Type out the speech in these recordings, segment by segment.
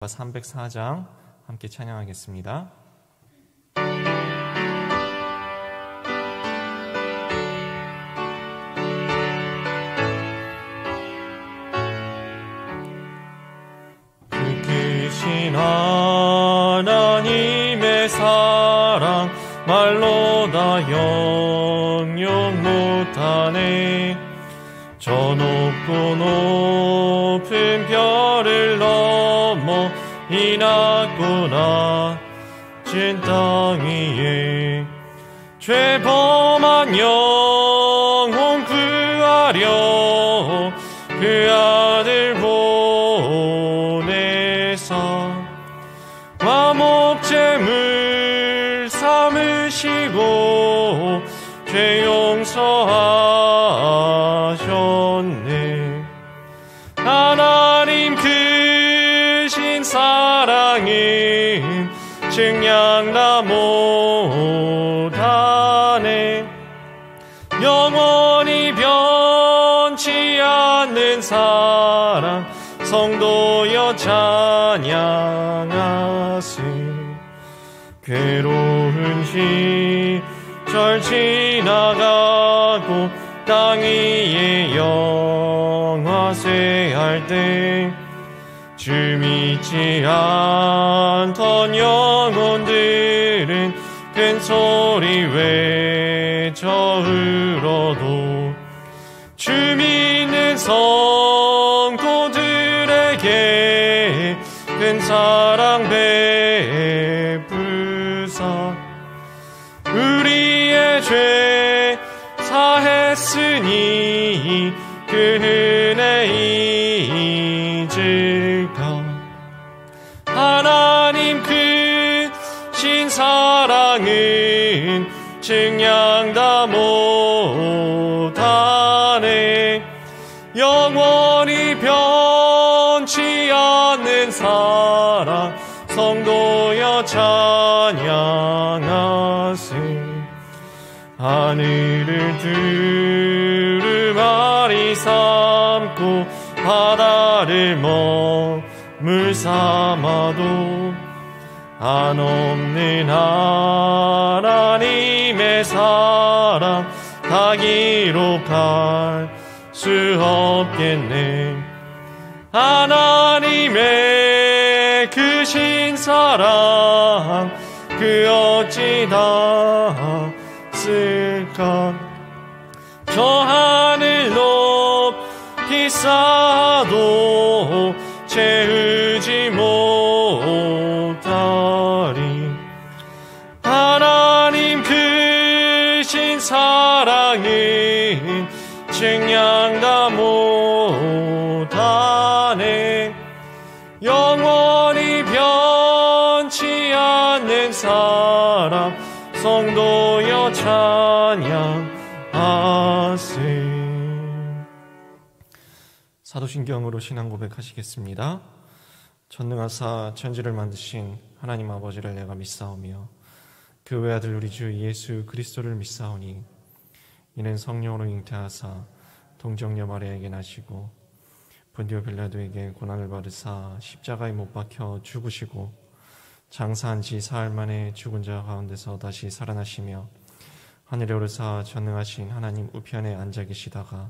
304장 함께 찬양하겠습니다. 그 크신 하나님의 사랑 말로 다 영영 못하네. 저 높고 높은 별을 넘어 이 낮고 낮은 땅 위에 죄범한 영혼 구하려 그 아들 보내사 화목제물 삼으시고 죄 용서하셨네. 하나님 크신 사랑은 증량다 못하네. 영원히 변치 않는 사랑 성도여 찬양하세. 괴로운 시절 지나가고 땅 위에 영화쇠할 때 주 믿지 않던 영혼들은 큰 소리 외쳐 울어도 주 믿는 성도들에게 큰 사랑 베푸사 우리의 죄 사했으니 그 은혜 잊을까. 하나님 크신 사랑은 증량다 못하네. 영원히 변치 않는 사랑 성도여 찬양하세. 하늘을 두루마리 삼고 바다를 먹물 삼아도 한없는 하나님의 사랑 다 기록할 수 없겠네. 하나님의 크신 사랑 그 어찌 다 쓸까. 저 하늘 높이 쌓아도 채우지 못하리. 하나님 크신 사랑은 증량다 못하네. 영원히 변치 않는 사랑 성도여 찬양하세. 사도신경으로 신앙 고백하시겠습니다. 전능하사 천지를 만드신 하나님 아버지를 내가 믿사오며 그 외아들 우리 주 예수 그리스도를 믿사오니 이는 성령으로 잉태하사 동정녀 마리아에게 나시고 본디오 빌라도에게 고난을 받으사 십자가에 못 박혀 죽으시고 장사한 지 사흘 만에 죽은 자 가운데서 다시 살아나시며 하늘에 오르사 전능하신 하나님 우편에 앉아 계시다가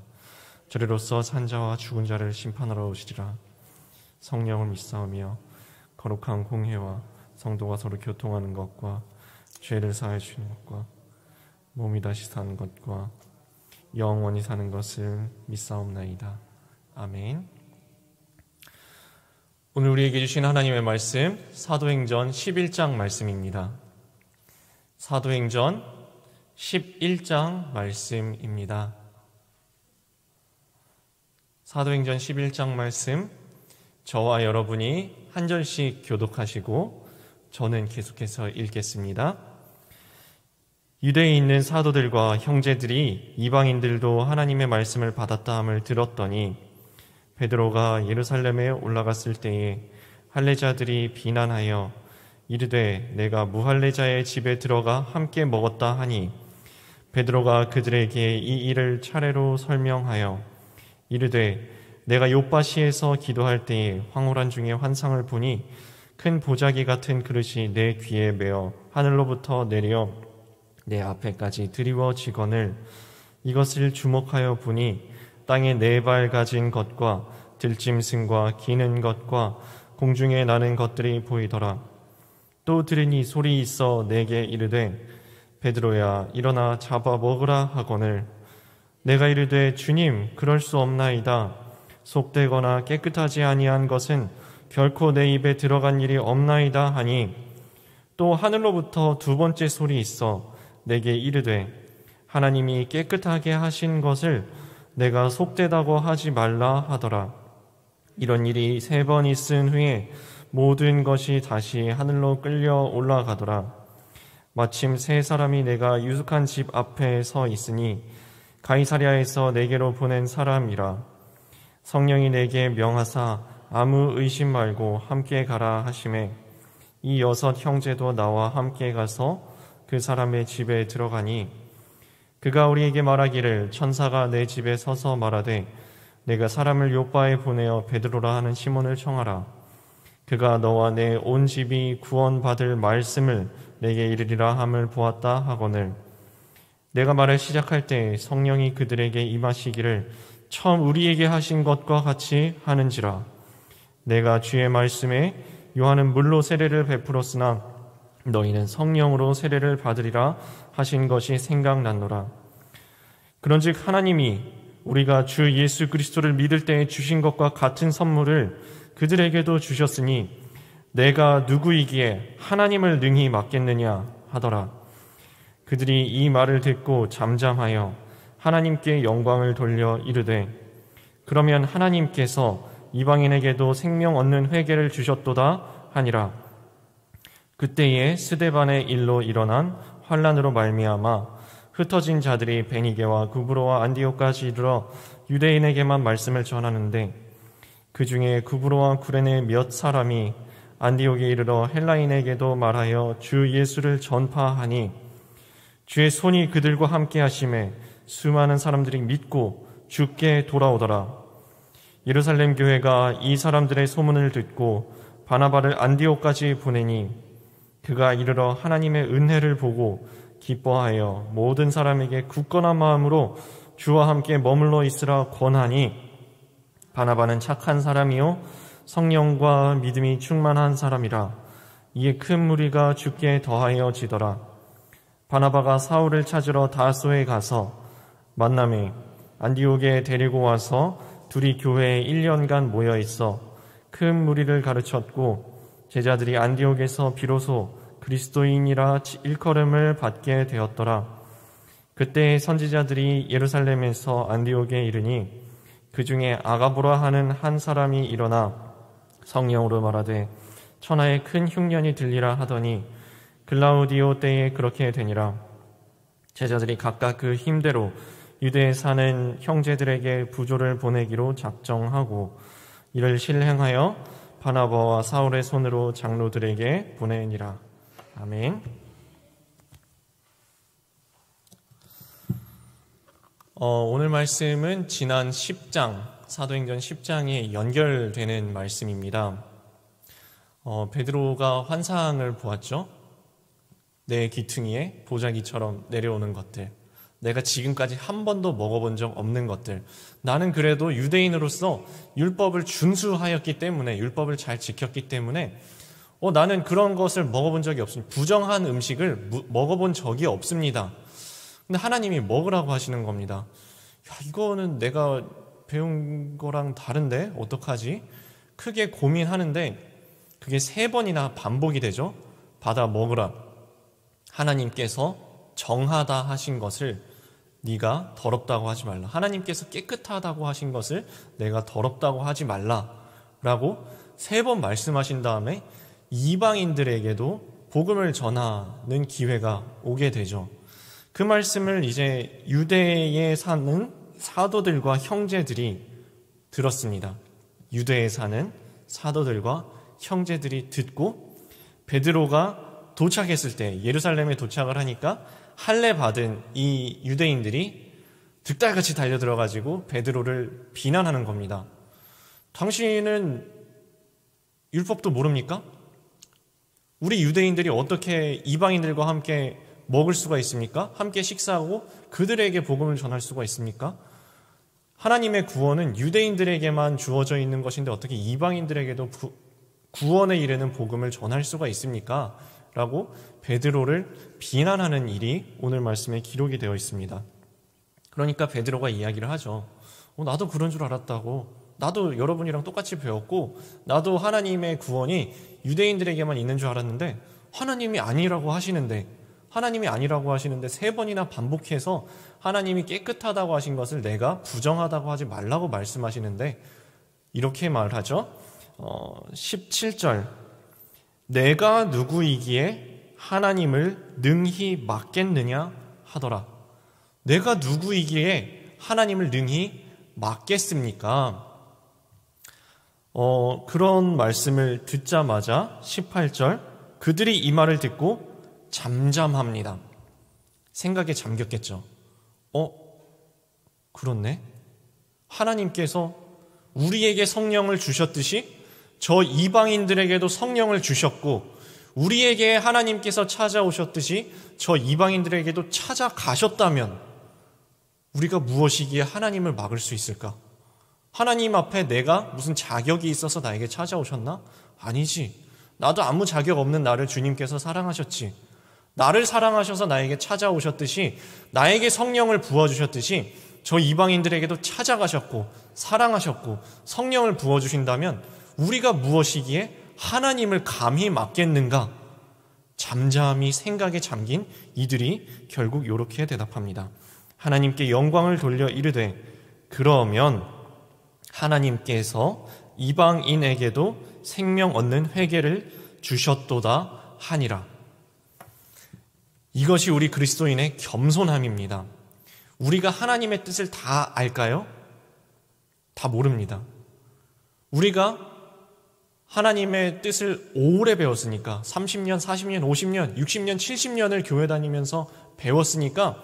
저리로서 산자와 죽은 자를 심판하러 오시리라. 성령을 믿사오며 거룩한 공회와 성도가 서로 교통하는 것과 죄를 사해 주는 것과 몸이 다시 사는 것과 영원히 사는 것을 믿사옵나이다. 아멘. 오늘 우리에게 주신 하나님의 말씀 사도행전 11장 말씀입니다. 사도행전 11장 말씀입니다. 사도행전 11장 말씀 저와 여러분이 한 절씩 교독하시고 저는 계속해서 읽겠습니다. 유대에 있는 사도들과 형제들이 이방인들도 하나님의 말씀을 받았다 함을 들었더니 베드로가 예루살렘에 올라갔을 때에 할례자들이 비난하여 이르되 내가 무할례자의 집에 들어가 함께 먹었다 하니 베드로가 그들에게 이 일을 차례로 설명하여 이르되 내가 욥바시에서 기도할 때에 황홀한 중에 환상을 보니 큰 보자기 같은 그릇이 내 귀에 매어 하늘로부터 내려 내 앞에까지 드리워지거늘 이것을 주목하여 보니 땅에 4발 가진 것과 들짐승과 기는 것과 공중에 나는 것들이 보이더라. 또 들으니 소리 있어 내게 이르되 베드로야 일어나 잡아 먹으라 하거늘 내가 이르되 주님 그럴 수 없나이다. 속되거나 깨끗하지 아니한 것은 결코 내 입에 들어간 일이 없나이다 하니 또 하늘로부터 2번째 소리 있어 내게 이르되 하나님이 깨끗하게 하신 것을 내가 속되다고 하지 말라 하더라. 이런 일이 3번 있은 후에 모든 것이 다시 하늘로 끌려 올라가더라. 마침 3사람이 내가 유숙한 집 앞에 서 있으니 가이사랴에서 내게로 보낸 사람이라. 성령이 내게 명하사 아무 의심 말고 함께 가라 하시매 이 6 형제도 나와 함께 가서 그 사람의 집에 들어가니 그가 우리에게 말하기를 천사가 내 집에 서서 말하되 내가 사람을 욥바에 보내어 베드로라 하는 시몬을 청하라. 그가 너와 내 온 집이 구원받을 말씀을 내게 이르리라 함을 보았다 하거늘 내가 말을 시작할 때 성령이 그들에게 임하시기를 처음 우리에게 하신 것과 같이 하는지라. 내가 주의 말씀에 요한은 물로 세례를 베풀었으나 너희는 성령으로 세례를 받으리라 하신 것이 생각났노라. 그런즉 하나님이 우리가 주 예수 그리스도를 믿을 때에 주신 것과 같은 선물을 그들에게도 주셨으니 내가 누구이기에 하나님을 능히 맡겠느냐 하더라. 그들이 이 말을 듣고 잠잠하여 하나님께 영광을 돌려 이르되 그러면 하나님께서 이방인에게도 생명 얻는 회개를 주셨도다 하니라. 그때에 스데반의 일로 일어난 환난으로 말미암아 흩어진 자들이 베니게와 구브로와 안디옥까지 이르러 유대인에게만 말씀을 전하는데 그 중에 구브로와 구레네 몇 사람이 안디옥에 이르러 헬라인에게도 말하여 주 예수를 전파하니 주의 손이 그들과 함께 하심에 수많은 사람들이 믿고 주께 돌아오더라. 예루살렘 교회가 이 사람들의 소문을 듣고 바나바를 안디옥까지 보내니 그가 이르러 하나님의 은혜를 보고 기뻐하여 모든 사람에게 굳건한 마음으로 주와 함께 머물러 있으라 권하니 바나바는 착한 사람이요 성령과 믿음이 충만한 사람이라. 이에 큰 무리가 주께 더하여 지더라. 바나바가 사울을 찾으러 다소에 가서 만남에 안디옥에 데리고 와서 둘이 교회에 1년간 모여 있어 큰 무리를 가르쳤고 제자들이 안디옥에서 비로소 그리스도인이라 일컬음을 받게 되었더라. 그때 선지자들이 예루살렘에서 안디옥에 이르니 그 중에 아가보라 하는 한 사람이 일어나 성령으로 말하되 천하에 큰 흉년이 들리라 하더니 글라우디오 때에 그렇게 되니라. 제자들이 각각 그 힘대로 유대에 사는 형제들에게 부조를 보내기로 작정하고 이를 실행하여 바나바와 사울의 손으로 장로들에게 보내니라. 아멘. 오늘 말씀은 지난 10장, 사도행전 10장에 연결되는 말씀입니다. 베드로가 환상을 보았죠. 내 귀퉁이에 보자기처럼 내려오는 것들, 내가 지금까지 한 번도 먹어본 적 없는 것들, 나는 그래도 유대인으로서 율법을 준수하였기 때문에, 율법을 잘 지켰기 때문에 나는 그런 것을 먹어본 적이 없습니다. 부정한 음식을 먹어본 적이 없습니다. 근데 하나님이 먹으라고 하시는 겁니다. 야, 이거는 내가 배운 거랑 다른데 어떡하지? 크게 고민하는데 그게 3번이나 반복이 되죠. 받아 먹으라. 하나님께서 정하다 하신 것을 네가 더럽다고 하지 말라. 하나님께서 깨끗하다고 하신 것을 내가 더럽다고 하지 말라라고 3번 말씀하신 다음에 이방인들에게도 복음을 전하는 기회가 오게 되죠. 그 말씀을 이제 유대에 사는 사도들과 형제들이 들었습니다. 유대에 사는 사도들과 형제들이 듣고 베드로가 도착했을 때, 예루살렘에 도착을 하니까 할례 받은 이 유대인들이 득달같이 달려들어가지고 베드로를 비난하는 겁니다. 당신은 율법도 모릅니까? 우리 유대인들이 어떻게 이방인들과 함께 먹을 수가 있습니까? 함께 식사하고 그들에게 복음을 전할 수가 있습니까? 하나님의 구원은 유대인들에게만 주어져 있는 것인데 어떻게 이방인들에게도 구원에 이르는 복음을 전할 수가 있습니까? 라고 베드로를 비난하는 일이 오늘 말씀에 기록이 되어 있습니다. 그러니까 베드로가 이야기를 하죠. 나도 그런 줄 알았다고. 나도 여러분이랑 똑같이 배웠고 나도 하나님의 구원이 유대인들에게만 있는 줄 알았는데 하나님이 아니라고 하시는데 3번이나 반복해서 하나님이 깨끗하다고 하신 것을 내가 부정하다고 하지 말라고 말씀하시는데 이렇게 말하죠. 17절 내가 누구이기에 하나님을 능히 막겠느냐 하더라. 내가 누구이기에 하나님을 능히 막겠습니까? 그런 말씀을 듣자마자 18절 그들이 이 말을 듣고 잠잠합니다. 생각에 잠겼겠죠. 그렇네. 하나님께서 우리에게 성령을 주셨듯이 저 이방인들에게도 성령을 주셨고 우리에게 하나님께서 찾아오셨듯이 저 이방인들에게도 찾아가셨다면 우리가 무엇이기에 하나님을 막을 수 있을까? 하나님 앞에 내가 무슨 자격이 있어서 나에게 찾아오셨나? 아니지. 나도 아무 자격 없는 나를 주님께서 사랑하셨지. 나를 사랑하셔서 나에게 찾아오셨듯이 나에게 성령을 부어주셨듯이 저 이방인들에게도 찾아가셨고 사랑하셨고 성령을 부어주신다면 우리가 무엇이기에 하나님을 감히 막겠는가? 잠잠히 생각에 잠긴 이들이 결국 이렇게 대답합니다. 하나님께 영광을 돌려 이르되 그러면 하나님께서 이방인에게도 생명 얻는 회개를 주셨도다 하니라. 이것이 우리 그리스도인의 겸손함입니다. 우리가 하나님의 뜻을 다 알까요? 다 모릅니다. 우리가 하나님의 뜻을 오래 배웠으니까 30년, 40년, 50년, 60년, 70년을 교회 다니면서 배웠으니까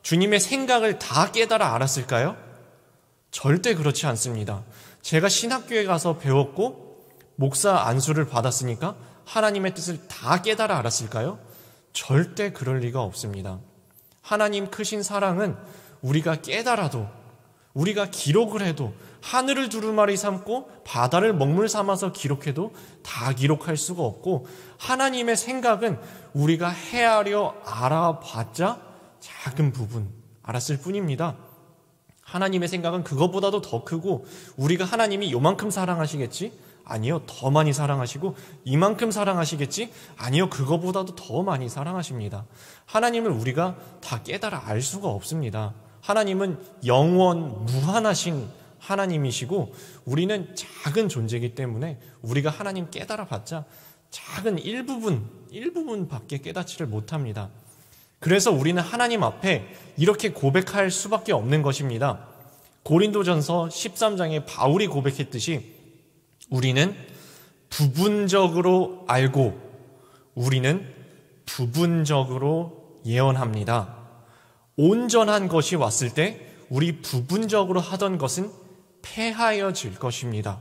주님의 생각을 다 깨달아 알았을까요? 절대 그렇지 않습니다. 제가 신학교에 가서 배웠고 목사 안수를 받았으니까 하나님의 뜻을 다 깨달아 알았을까요? 절대 그럴 리가 없습니다. 하나님 크신 사랑은 우리가 깨달아도 우리가 기록을 해도 하늘을 두루마리 삼고 바다를 먹물 삼아서 기록해도 다 기록할 수가 없고 하나님의 생각은 우리가 헤아려 알아봤자 작은 부분 알았을 뿐입니다. 하나님의 생각은 그것보다도 더 크고 우리가 하나님이 요만큼 사랑하시겠지? 아니요, 더 많이 사랑하시고 이만큼 사랑하시겠지? 아니요, 그거보다도 더 많이 사랑하십니다. 하나님을 우리가 다 깨달아 알 수가 없습니다. 하나님은 영원 무한하신 하나님이시고 우리는 작은 존재이기 때문에 우리가 하나님 깨달아 봤자 작은 일부분밖에 깨닫지를 못합니다. 그래서 우리는 하나님 앞에 이렇게 고백할 수밖에 없는 것입니다. 고린도전서 13장에 바울이 고백했듯이 우리는 부분적으로 알고 우리는 부분적으로 예언합니다. 온전한 것이 왔을 때 우리 부분적으로 하던 것은 폐하여질 것입니다.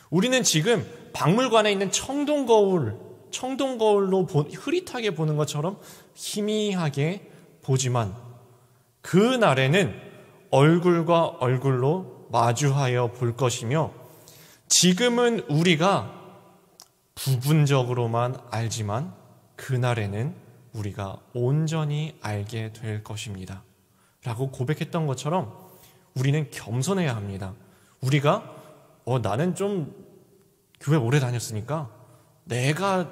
우리는 지금 박물관에 있는 청동거울로 흐릿하게 보는 것처럼 희미하게 보지만 그 날에는 얼굴과 얼굴로 마주하여 볼 것이며 지금은 우리가 부분적으로만 알지만 그날에는 우리가 온전히 알게 될 것입니다. 라고 고백했던 것처럼 우리는 겸손해야 합니다. 우리가 나는 좀 교회 오래 다녔으니까 내가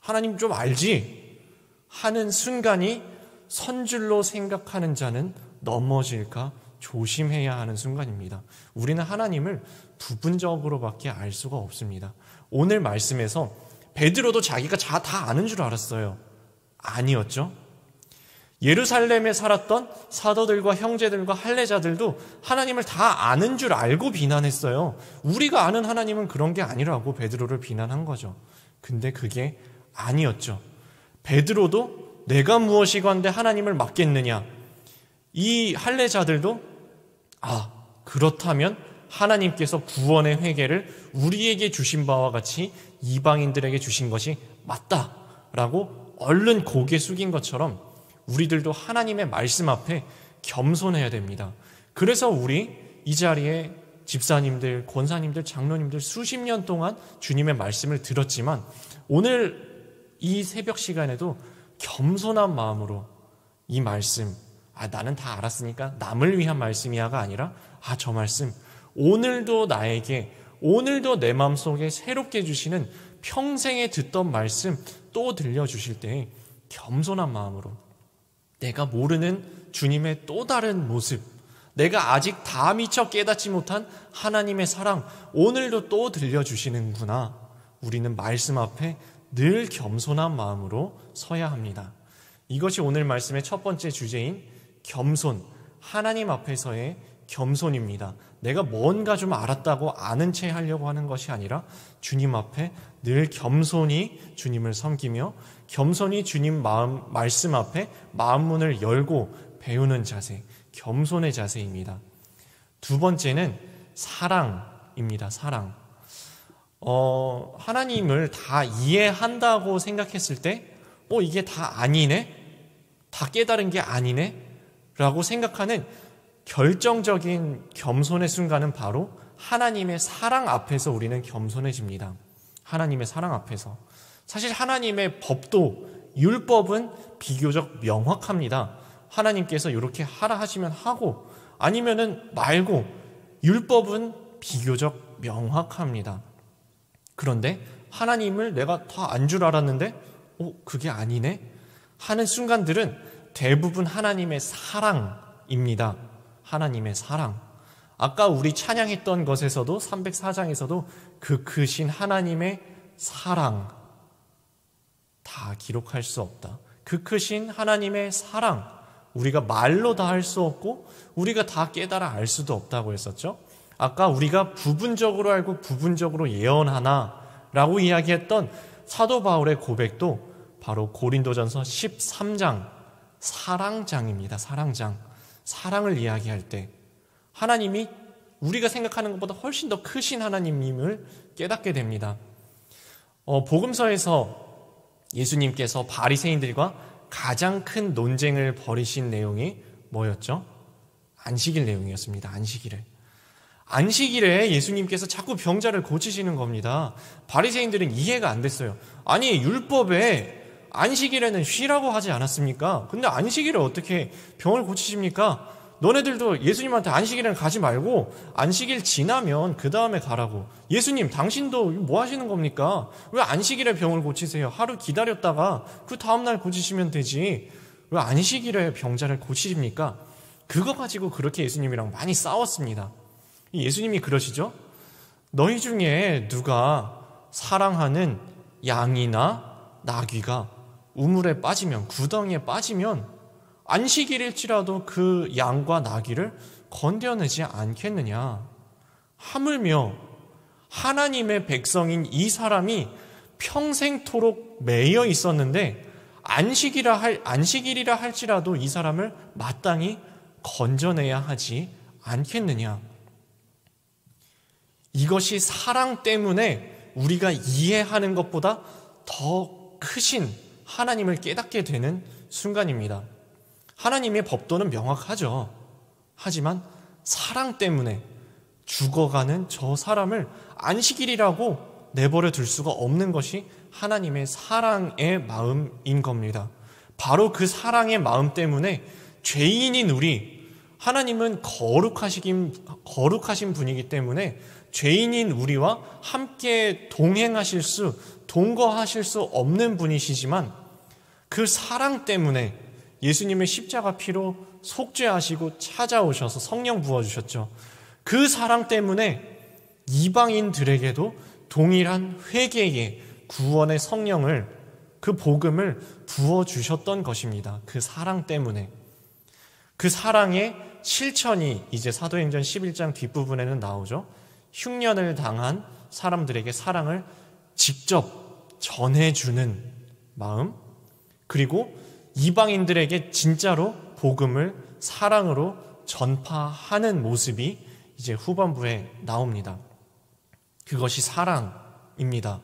하나님 좀 알지 하는 순간이 선줄로 생각하는 자는 넘어질까 조심해야 하는 순간입니다. 우리는 하나님을 부분적으로밖에 알 수가 없습니다. 오늘 말씀에서 베드로도 자기가 다 아는 줄 알았어요. 아니었죠. 예루살렘에 살았던 사도들과 형제들과 할례자들도 하나님을 다 아는 줄 알고 비난했어요. 우리가 아는 하나님은 그런 게 아니라고 베드로를 비난한 거죠. 근데 그게 아니었죠. 베드로도 내가 무엇이건대 하나님을 막겠느냐. 이 할례자들도 그렇다면 하나님께서 구원의 회개를 우리에게 주신 바와 같이 이방인들에게 주신 것이 맞다라고 얼른 고개 숙인 것처럼 우리들도 하나님의 말씀 앞에 겸손해야 됩니다. 그래서 우리 이 자리에 집사님들, 권사님들, 장로님들 수십 년 동안 주님의 말씀을 들었지만 오늘 이 새벽 시간에도 겸손한 마음으로 이 말씀, 나는 다 알았으니까 남을 위한 말씀이야가 아니라 저 말씀 오늘도 나에게, 오늘도 내 마음속에 새롭게 주시는 평생에 듣던 말씀 또 들려주실 때 겸손한 마음으로 내가 모르는 주님의 또 다른 모습, 내가 아직 다 미처 깨닫지 못한 하나님의 사랑 오늘도 또 들려주시는구나. 우리는 말씀 앞에 늘 겸손한 마음으로 서야 합니다. 이것이 오늘 말씀의 첫 번째 주제인 겸손, 하나님 앞에서의 겸손입니다. 내가 뭔가 좀 알았다고 아는 채 하려고 하는 것이 아니라 주님 앞에 늘 겸손히 주님을 섬기며 겸손히 주님 말씀 앞에 마음문을 열고 배우는 자세, 겸손의 자세입니다. 두 번째는 사랑입니다. 사랑. 하나님을 다 이해한다고 생각했을 때 이게 다 아니네? 다 깨달은 게 아니네? 라고 생각하는 결정적인 겸손의 순간은 바로 하나님의 사랑 앞에서 우리는 겸손해집니다. 하나님의 사랑 앞에서. 사실 하나님의 법도, 율법은 비교적 명확합니다. 하나님께서 이렇게 하라 하시면 하고 아니면은 말고, 율법은 비교적 명확합니다. 그런데 하나님을 내가 다 안 줄 알았는데 그게 아니네? 하는 순간들은 대부분 하나님의 사랑입니다. 하나님의 사랑. 아까 우리 찬양했던 것에서도 304장에서도 그 크신 하나님의 사랑 다 기록할 수 없다. 그 크신 하나님의 사랑 우리가 말로 다 할 수 없고 우리가 다 깨달아 알 수도 없다고 했었죠. 아까 우리가 부분적으로 알고 부분적으로 예언하나 라고 이야기했던 사도 바울의 고백도 바로 고린도전서 13장 사랑장입니다. 사랑장. 사랑을 이야기할 때 하나님이 우리가 생각하는 것보다 훨씬 더 크신 하나님임을 깨닫게 됩니다. 복음서에서 예수님께서 바리새인들과 가장 큰 논쟁을 벌이신 내용이 뭐였죠? 안식일 내용이었습니다. 안식일에 예수님께서 자꾸 병자를 고치시는 겁니다. 바리새인들은 이해가 안 됐어요. 아니 율법에 안식일에는 쉬라고 하지 않았습니까? 근데 안식일에 어떻게 병을 고치십니까? 너네들도 예수님한테 안식일에는 가지 말고 안식일 지나면 그 다음에 가라고. 예수님 당신도 뭐 하시는 겁니까? 왜 안식일에 병을 고치세요? 하루 기다렸다가 그 다음날 고치시면 되지. 왜 안식일에 병자를 고치십니까? 그거 가지고 그렇게 예수님이랑 많이 싸웠습니다. 예수님이 그러시죠? 너희 중에 누가 사랑하는 양이나 나귀가 우물에 빠지면, 구덩이에 빠지면 안식일일지라도 그 양과 나귀를 건져내지 않겠느냐. 하물며 하나님의 백성인 이 사람이 평생토록 매여 있었는데 안식일이라 할지라도 이 사람을 마땅히 건져내야 하지 않겠느냐. 이것이 사랑 때문에 우리가 이해하는 것보다 더 크신 하나님을 깨닫게 되는 순간입니다. 하나님의 법도는 명확하죠. 하지만 사랑 때문에 죽어가는 저 사람을 안식일이라고 내버려 둘 수가 없는 것이 하나님의 사랑의 마음인 겁니다. 바로 그 사랑의 마음 때문에 죄인인 우리, 하나님은 거룩하신 분이기 때문에 죄인인 우리와 함께 동거하실 수 없는 분이시지만 그 사랑 때문에 예수님의 십자가 피로 속죄하시고 찾아오셔서 성령 부어주셨죠. 그 사랑 때문에 이방인들에게도 동일한 회개의 구원의 성령을, 그 복음을 부어주셨던 것입니다. 그 사랑 때문에. 그 사랑의 실천이 이제 사도행전 11장 뒷부분에는 나오죠. 흉년을 당한 사람들에게 사랑을 직접 전해주는 마음, 그리고 이방인들에게 진짜로 복음을 사랑으로 전파하는 모습이 이제 후반부에 나옵니다. 그것이 사랑입니다.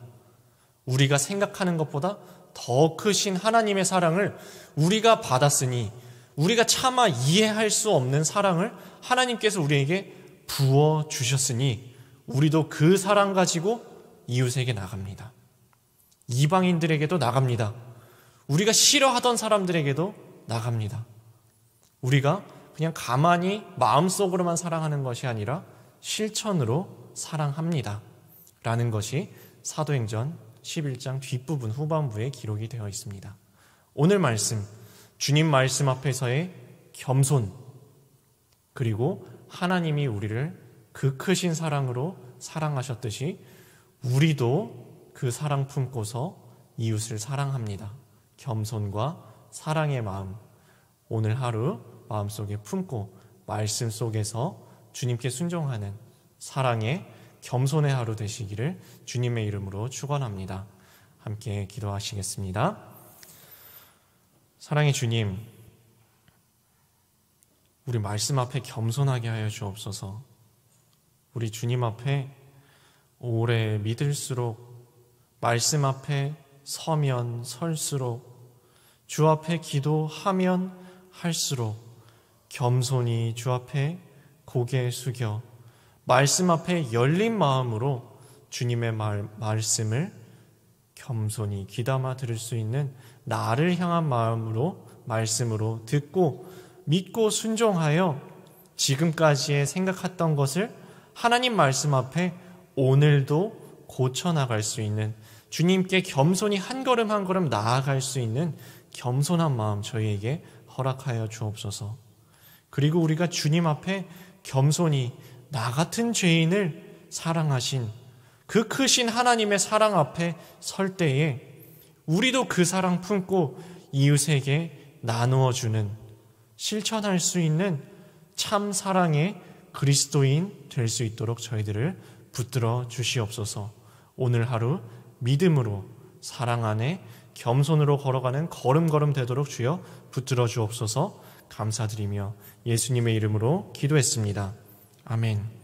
우리가 생각하는 것보다 더 크신 하나님의 사랑을 우리가 받았으니, 우리가 차마 이해할 수 없는 사랑을 하나님께서 우리에게 부어주셨으니 우리도 그 사랑 가지고 이웃에게 나갑니다. 이방인들에게도 나갑니다. 우리가 싫어하던 사람들에게도 나갑니다. 우리가 그냥 가만히 마음속으로만 사랑하는 것이 아니라 실천으로 사랑합니다. 라는 것이 사도행전 11장 뒷부분 후반부에 기록이 되어 있습니다. 오늘 말씀, 주님 말씀 앞에서의 겸손, 그리고 하나님이 우리를 그 크신 사랑으로 사랑하셨듯이 우리도 그 사랑 품고서 이웃을 사랑합니다. 겸손과 사랑의 마음, 오늘 하루 마음속에 품고 말씀 속에서 주님께 순종하는 사랑의 겸손의 하루 되시기를 주님의 이름으로 축원합니다. 함께 기도하시겠습니다. 사랑의 주님, 우리 말씀 앞에 겸손하게 하여 주옵소서. 우리 주님 앞에 오래 믿을수록, 말씀 앞에 서면 설수록, 주 앞에 기도하면 할수록 겸손히 주 앞에 고개 숙여 말씀 앞에 열린 마음으로 주님의 말씀을 겸손히 귀담아 들을 수 있는 나를 향한 마음으로, 말씀으로 듣고 믿고 순종하여 지금까지의 생각했던 것을 하나님 말씀 앞에 오늘도 고쳐나갈 수 있는, 주님께 겸손히 한 걸음 한 걸음 나아갈 수 있는 겸손한 마음 저희에게 허락하여 주옵소서. 그리고 우리가 주님 앞에 겸손히 나 같은 죄인을 사랑하신 그 크신 하나님의 사랑 앞에 설 때에 우리도 그 사랑 품고 이웃에게 나누어 주는, 실천할 수 있는 참 사랑의 그리스도인 될 수 있도록 저희들을 붙들어 주시옵소서. 오늘 하루 믿음으로 사랑 안에 겸손으로 걸어가는 걸음걸음 되도록 주여 붙들어 주옵소서. 감사드리며 예수님의 이름으로 기도했습니다. 아멘.